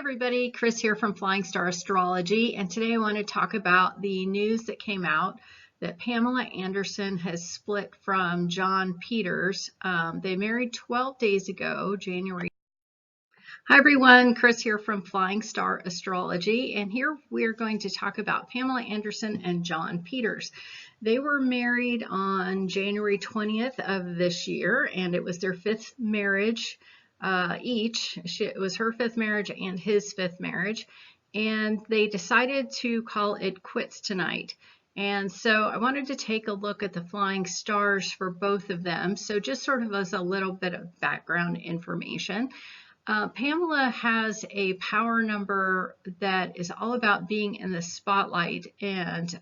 everybody, Chris here from Flying Star Astrology, and today I want to talk about the news that came out that Pamela Anderson has split from John Peters. They married 12 days ago, January. Hi everyone, Chris here from Flying Star Astrology, and here we're going to talk about Pamela Anderson and John Peters. They were married on January 20th of this year, and it was their fifth marriage each. It was her fifth marriage and his fifth marriage, and they decided to call it quits tonight. And so I wanted to take a look at the flying stars for both of them. So just sort of as a little bit of background information. Pamela has a power number that is all about being in the spotlight and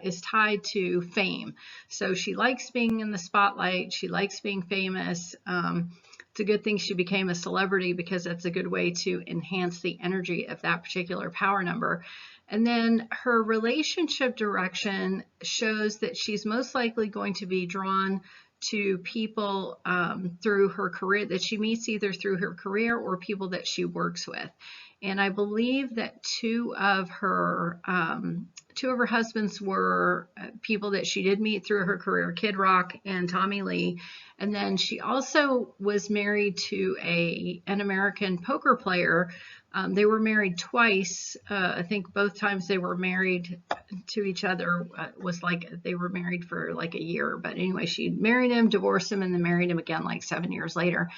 is tied to fame. So she likes being in the spotlight. She likes being famous. It's a good thing she became a celebrity because that's a good way to enhance the energy of that particular power number. And then her relationship direction shows that she's most likely going to be drawn to people through her career, that she meets either through her career or people that she works with. And I believe that two of her husbands were people that she did meet through her career, Kid Rock and Tommy Lee. And then she also was married to an American poker player. They were married twice. I think both times they were married to each other was like they were married for like a year. But anyway, she married him, divorced him, and then married him again like 7 years later.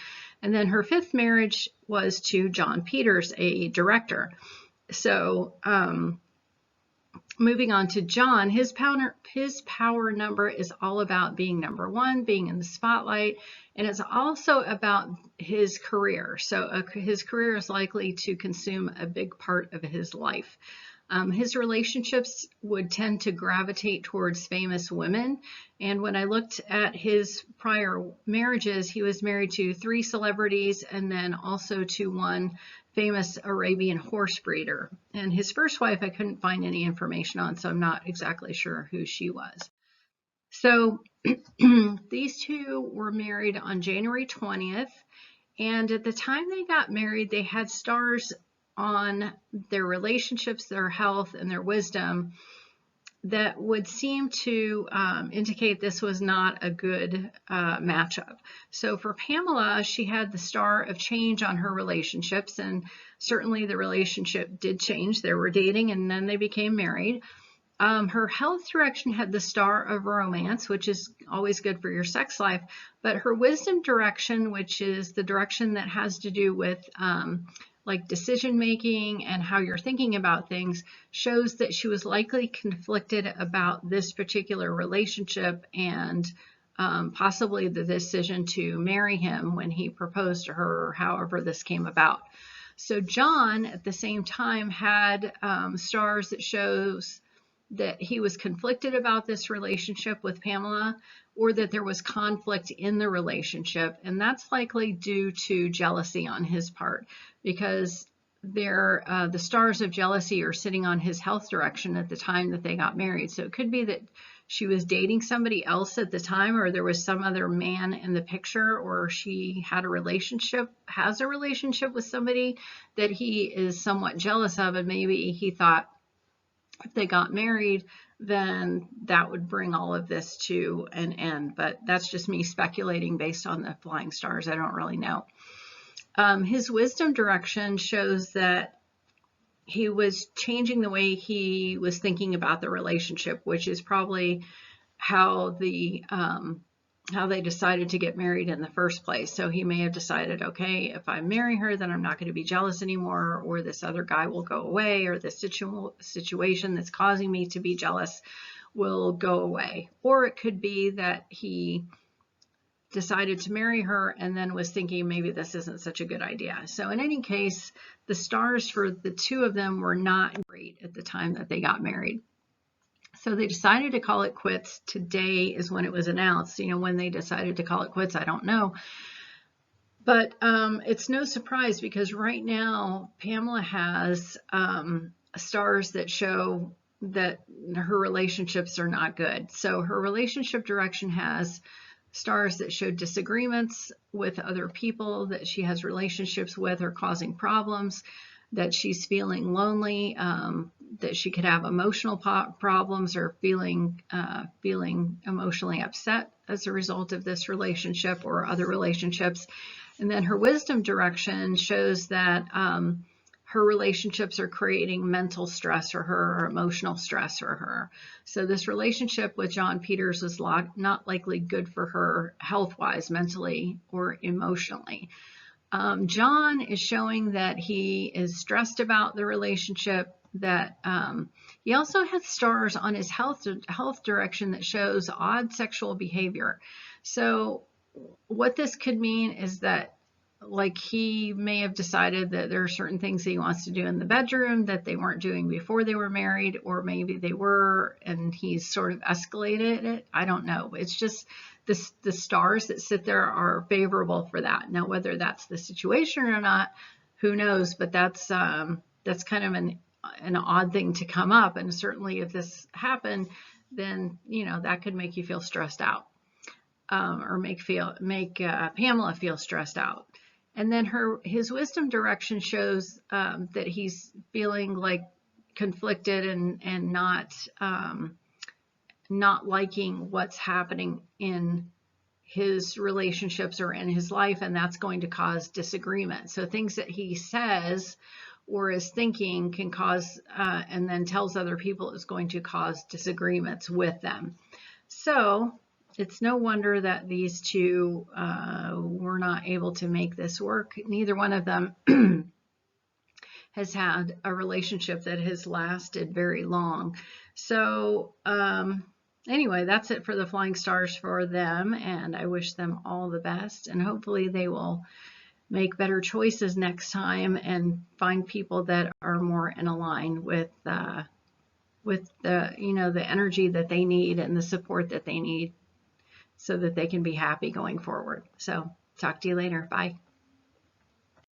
And then her fifth marriage was to John Peters, a director. So moving on to John, his power number is all about being number one, being in the spotlight, and it's also about his career. So his career is likely to consume a big part of his life. His relationships would tend to gravitate towards famous women. And when I looked at his prior marriages, he was married to 3 celebrities and then also to one famous Arabian horse breeder. And his first wife, I couldn't find any information on, so I'm not exactly sure who she was. So these two were married on January 20th. And at the time they got married, they had stars on their relationships, their health, and their wisdom that would seem to indicate this was not a good matchup. So for Pamela, she had the star of change on her relationships, and certainly the relationship did change. They were dating and then they became married. Her health direction had the star of romance, which is always good for your sex life, but her wisdom direction, which is the direction that has to do with like decision making and how you're thinking about things, shows that she was likely conflicted about this particular relationship and possibly the decision to marry him when he proposed to her, or however this came about. So John at the same time had stars that shows that he was conflicted about this relationship with Pamela, or that there was conflict in the relationship, and that's likely due to jealousy on his part, because the stars of jealousy are sitting on his health direction at the time that they got married. So it could be that she was dating somebody else at the time, or there was some other man in the picture, or she has a relationship with somebody that he is somewhat jealous of, and maybe he thought if they got married, then that would bring all of this to an end. But that's just me speculating based on the flying stars. I don't really know. His wisdom direction shows that he was changing the way he was thinking about the relationship, which is probably how they decided to get married in the first place. So he may have decided, okay, if I marry her, then I'm not going to be jealous anymore, or this other guy will go away, or this situation that's causing me to be jealous will go away. Or it could be that he decided to marry her and then was thinking maybe this isn't such a good idea. So in any case, the stars for the two of them were not great at the time that they got married. So they decided to call it quits. Today is when it was announced. When they decided to call it quits, I don't know. But it's no surprise, because right now Pamela has stars that show that her relationships are not good. So her relationship direction has stars that show disagreements with other people that she has relationships with are causing problems. that she's feeling lonely, that she could have emotional problems or feeling emotionally upset as a result of this relationship or other relationships. And then her wisdom direction shows that her relationships are creating mental stress for her or emotional stress for her. So this relationship with John Peters was not likely good for her health-wise, mentally or emotionally. John is showing that he is stressed about the relationship, that he also has stars on his health direction that shows odd sexual behavior. So what this could mean is that, like, he may have decided that there are certain things that he wants to do in the bedroom that they weren't doing before they were married, or maybe they were and he's sort of escalated it. I don't know. It's just the stars that sit there are favorable for that. Now, whether that's the situation or not, who knows? But that's kind of an odd thing to come up. And certainly if this happened, then, you know, that could make you feel stressed out, or make Pamela feel stressed out. And then his wisdom direction shows that he's feeling like conflicted and not liking what's happening in his relationships or in his life, and that's going to cause disagreement. So things that he says or is thinking can cause, and then tells other people, is going to cause disagreements with them. So it's no wonder that these two were not able to make this work. Neither one of them has had a relationship that has lasted very long. So anyway, that's it for the flying stars for them, and I wish them all the best, and hopefully they will make better choices next time and find people that are more in line with the the energy that they need and the support that they need, so that they can be happy going forward. So talk to you later. Bye.